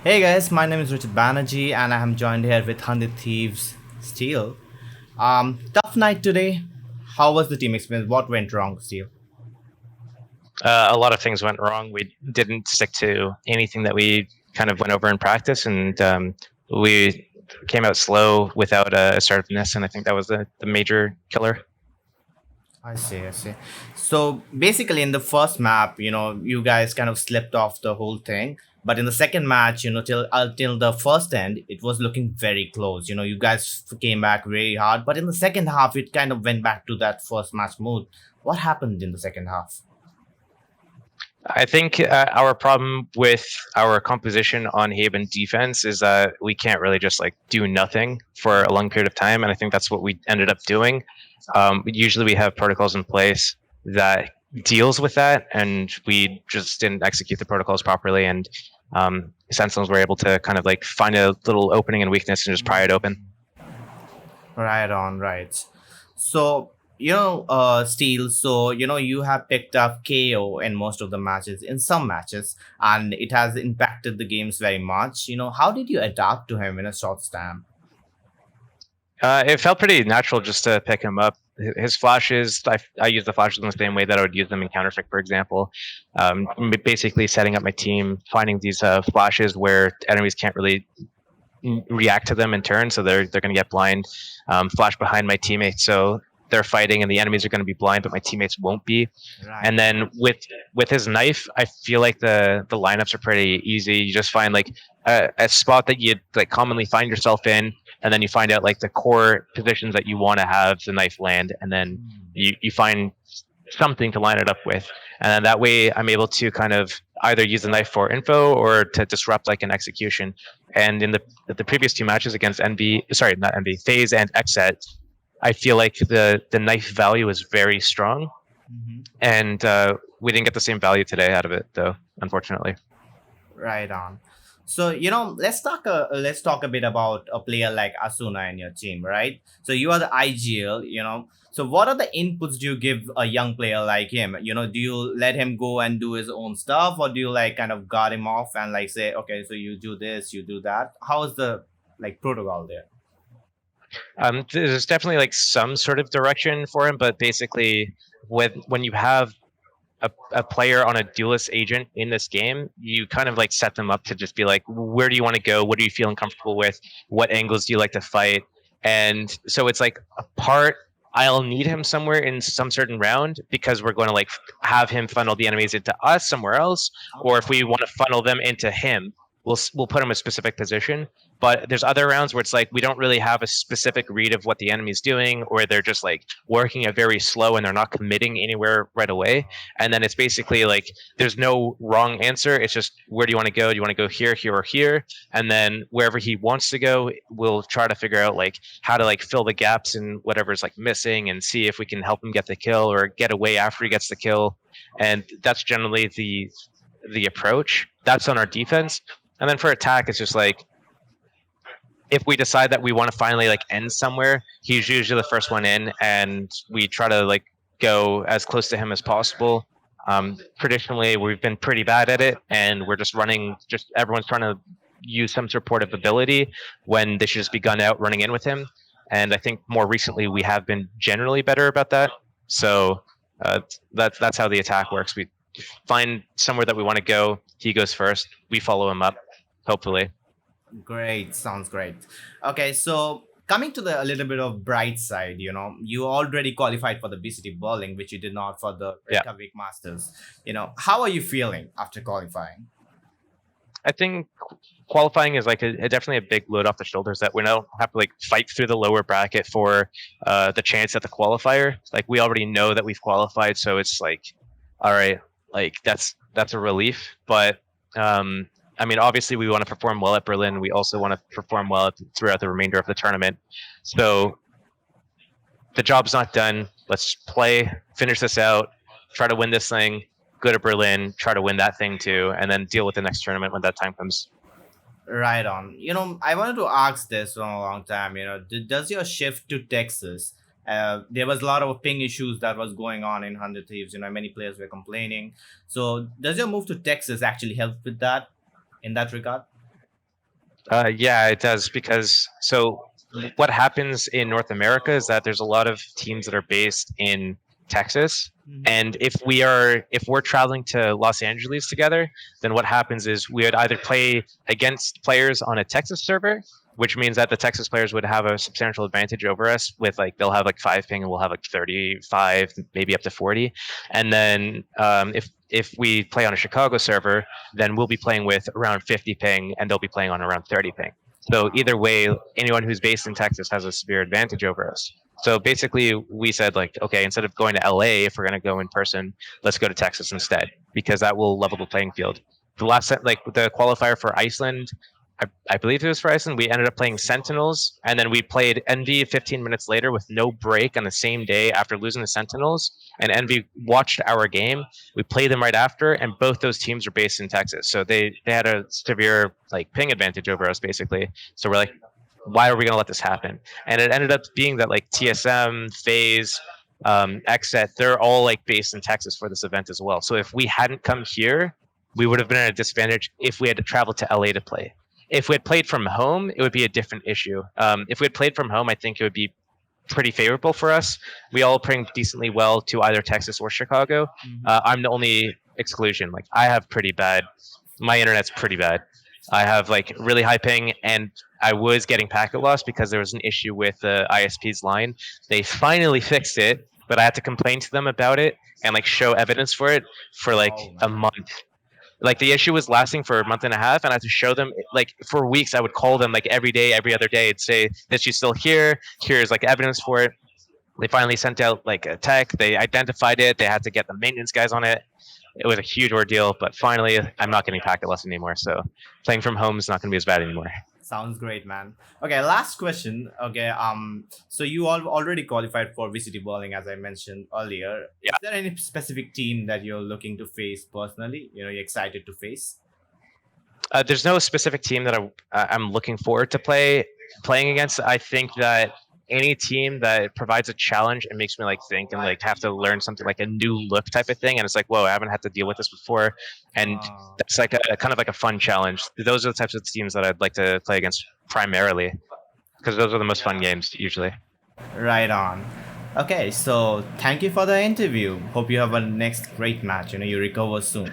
Hey guys, my name is Richard Banerjee and I am joined here with 100 Thieves Steel. Tough night today. How was the team experience? What went wrong, Steel? A lot of things went wrong. We didn't stick to anything that we kind of went over in practice, and we came out slow without assertiveness, and I think that was the major killer. I see. So basically, in the first map, you guys kind of slipped off the whole thing. But in the second match, till the first end, it was looking very close. You guys came back very hard. But in the second half, it kind of went back to that first match mood. What happened in the second half? I think our problem with our composition on Haven defense is that we can't really just like do nothing for a long period of time, and I think that's what we ended up doing. Usually, we have protocols in place that deals with that, and we just didn't execute the protocols properly. And Sentinels were able to kind of like find a little opening and weakness and just pry it open. Right on, right. So, Steel, so, you have picked up KO in most of the matches, in some matches, and it has impacted the games very much. How did you adapt to him in a short span? It felt pretty natural just to pick him up. His flashes, I use the flashes in the same way that I would use them in Counterfeit, for example. Basically, setting up my team, finding these flashes where enemies can't really react to them in turn, so they're going to get blind. Flash behind my teammates, so they're fighting, and the enemies are going to be blind, but my teammates won't be. Right. And then with his knife, I feel like the lineups are pretty easy. You just find like a spot that you like commonly find yourself in, and then you find out like the core positions that you want to have the knife land, and then you find something to line it up with, and then that way I'm able to kind of either use the knife for info or to disrupt like an execution. And in the previous two matches against NB, sorry, not NB, Phase and Xset, I feel like the knife value is very strong, Mhm. and we didn't get the same value today out of it, though, unfortunately. Right on. So let's talk a bit about a player like Asuna in your team, right? So you are the IGL. So what are the inputs do you give a young player like him? Do you let him go and do his own stuff, or do you like kind of guard him off and like say, okay, so you do this, you do that? How is the like protocol there? There's definitely like some sort of direction for him, but basically, when you have a player on a duelist agent in this game, you kind of like set them up to just be like, where do you want to go? What are you feeling comfortable with? What angles do you like to fight? And so it's like a part. I'll need him somewhere in some certain round because we're going to like have him funnel the enemies into us somewhere else, or if we want to funnel them into him, we'll put him in a specific position. But there's other rounds where it's like we don't really have a specific read of what the enemy's doing, or they're just like working it very slow and they're not committing anywhere right away. And then it's basically like there's no wrong answer. It's just where do you want to go? Do you want to go here, here, or here? And then wherever he wants to go, we'll try to figure out like how to like fill the gaps in whatever's like missing and see if we can help him get the kill or get away after he gets the kill. And that's generally the approach. That's on our defense. And then for attack, it's just like if we decide that we want to finally like end somewhere, he's usually the first one in, and we try to like go as close to him as possible. Traditionally, we've been pretty bad at it, and we're just running. Just everyone's trying to use some supportive ability when they should just be gunned out, running in with him. And I think more recently we have been generally better about that. So that's how the attack works. We find somewhere that we want to go. He goes first. We follow him up. Hopefully. Great, sounds great. Okay, so coming to the a little bit of bright side, you already qualified for the VCT Berlin, which you did not for the Yeah. Reykjavik Masters. How are you feeling after qualifying? I think qualifying is like definitely a big load off the shoulders that we don't have to like fight through the lower bracket for the chance at the qualifier. Like we already know that we've qualified, so it's like, all right, like that's a relief. But I mean, obviously we want to perform well at Berlin. We also want to perform well throughout the remainder of the tournament. So the job's not done. Let's play, finish this out, try to win this thing. Go to Berlin, try to win that thing too, and then deal with the next tournament when that time comes. Right on. I wanted to ask this for a long time. Does your shift to Texas? There was a lot of ping issues that was going on in Hundred Thieves. Many players were complaining. So, does your move to Texas actually help with that in that regard? Yeah, it does because what happens in North America is that there's a lot of teams that are based in Texas, and if we're traveling to Los Angeles together, then what happens is we would either play against players on a Texas server, which means that the Texas players would have a substantial advantage over us with like they'll have like 5 ping and we'll have like 35, maybe up to 40, and then if we play on a Chicago server, then we'll be playing with around 50 ping and they'll be playing on around 30 ping. So either way, anyone who's based in Texas has a severe advantage over us. So basically, we said like, okay, instead of going to LA, if we're going to go in person, let's go to Texas instead because that will level the playing field. The last like the qualifier for Iceland, I believe it was for Iceland. We ended up playing Sentinels, and then we played Envy 15 minutes later with no break on the same day after losing the Sentinels. And Envy watched our game. We played them right after, and both those teams are based in Texas, so they had a severe like ping advantage over us basically. So we're like, why are we going to let this happen? And it ended up being that like TSM, FaZe, XSET, they're all like based in Texas for this event as well. So if we hadn't come here, we would have been at a disadvantage if we had to travel to LA to play. If we had played from home, it would be a different issue. If we had played from home, I think it would be pretty favorable for us. We all ping decently well to either Texas or Chicago. I'm the only exclusion. Like I have pretty bad. My internet's pretty bad. I have like really high ping, and I was getting packet loss because there was an issue with the ISP's line. They finally fixed it, but I had to complain to them about it and like show evidence for it for like a month. Like the issue was lasting for a month and a half, and I had to show them like for weeks. I would call them like every day, every other day, and say, "Is she still here? Here's like evidence for it." They finally sent out like a tech. They identified it. They had to get the maintenance guys on it. It was a huge ordeal, but finally, I'm not getting packet loss anymore. So playing from home is not going to be as bad anymore. Sounds great, man. Okay, last question. Okay, so you all already qualified for VCT Berlin, as I mentioned earlier. Yeah. Is there any specific team that you're looking to face personally? You know, you're excited to face? There's no specific team that I'm looking forward to playing against. I think that any team that provides a challenge and makes me like think and like have to learn something like a new look type of thing, and it's like, whoa, I haven't had to deal with this before, and that's like a kind of like a fun challenge. Those are the types of teams that I'd like to play against primarily, because those are the most fun games usually. Right on. Okay, so thank you for the interview. Hope you have a next great match. You know, you recover soon.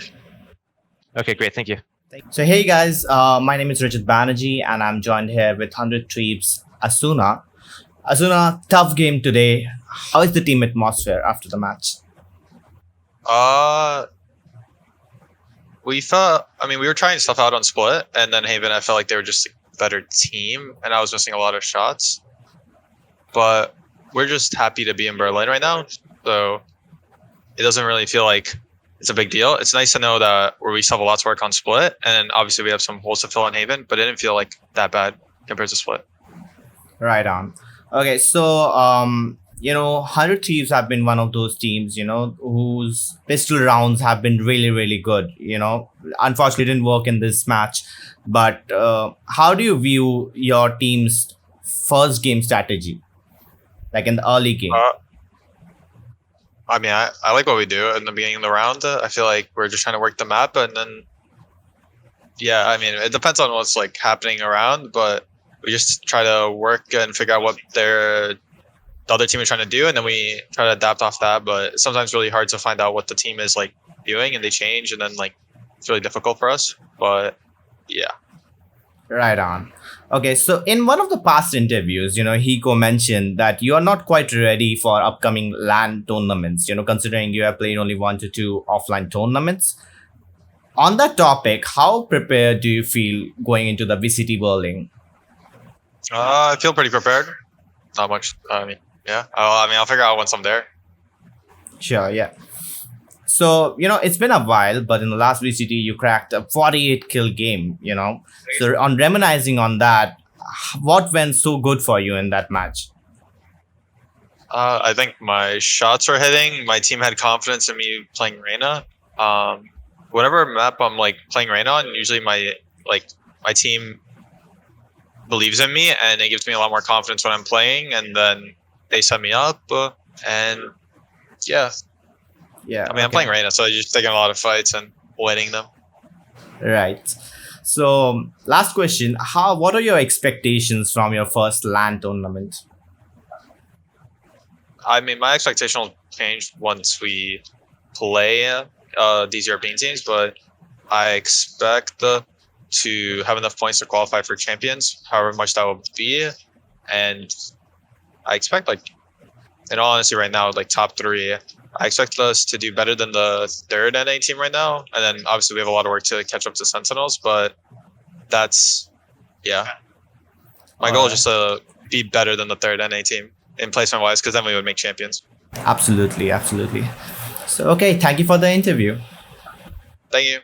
Okay, great, thank you. So hey guys, my name is Richard Banerjee, and I'm joined here with 100 Thieves Asuna. Asuna, tough game today. How is the team atmosphere after the match? We felt. I mean, we were trying stuff out on split, and then Haven. I felt like they were just a better team, and I was missing a lot of shots. But we're just happy to be in Berlin right now, so it doesn't really feel like it's a big deal. It's nice to know that we still have a lot to work on split, and obviously we have some holes to fill in Haven, but it didn't feel like that bad compared to split. Right on. Okay, so you know, 100 Thieves have been one of those teams, you know, whose pistol rounds have been really, really good. You know, unfortunately, didn't work in this match. But how do you view your team's first game strategy, like in the early game? I mean, I like what we do in the beginning of the round. I feel like we're just trying to work the map, and then yeah, I mean, it depends on what's like happening around, but we just try to work and figure out what the other team is trying to do, and then we try to adapt off that. But it's sometimes really hard to find out what the team is like doing, and they change, and then like it's really difficult for us. But yeah. Right on. Okay, so in one of the past interviews, you know, Hiko mentioned that you are not quite ready for upcoming LAN tournaments, you know, considering you have played only 1 to 2 offline tournaments. On that topic, how prepared do you feel going into the VCT Berlin? I feel pretty prepared. Not much. I mean, yeah. I'll figure out once I'm there. Sure, yeah. So, you know, it's been a while, but in the last VCT, you cracked a 48 kill game, you know. So, on reminiscing on that, what went so good for you in that match? I think my shots were hitting. My team had confidence in me playing Reyna. Whatever map I'm like playing Reyna on, usually my team believes in me, and it gives me a lot more confidence when I'm playing, and then they set me up, and yeah. Yeah. I mean, I'm playing Reyna, so I'm just taking a lot of fights and winning them. Right. So, last question: what are your expectations from your first LAN tournament? I mean, my expectation will change once we play these European teams, but I expect to have enough points to qualify for champions, however much that will be, and I expect, like, in all honesty, right now, like top 3. I expect us to do better than the 3rd NA team right now, and then obviously we have a lot of work to catch up to Sentinels, but that's, yeah. My goal is just to be better than the 3rd NA team in placement wise, because then we would make champions. Absolutely, absolutely. So, okay, thank you for the interview. Thank you.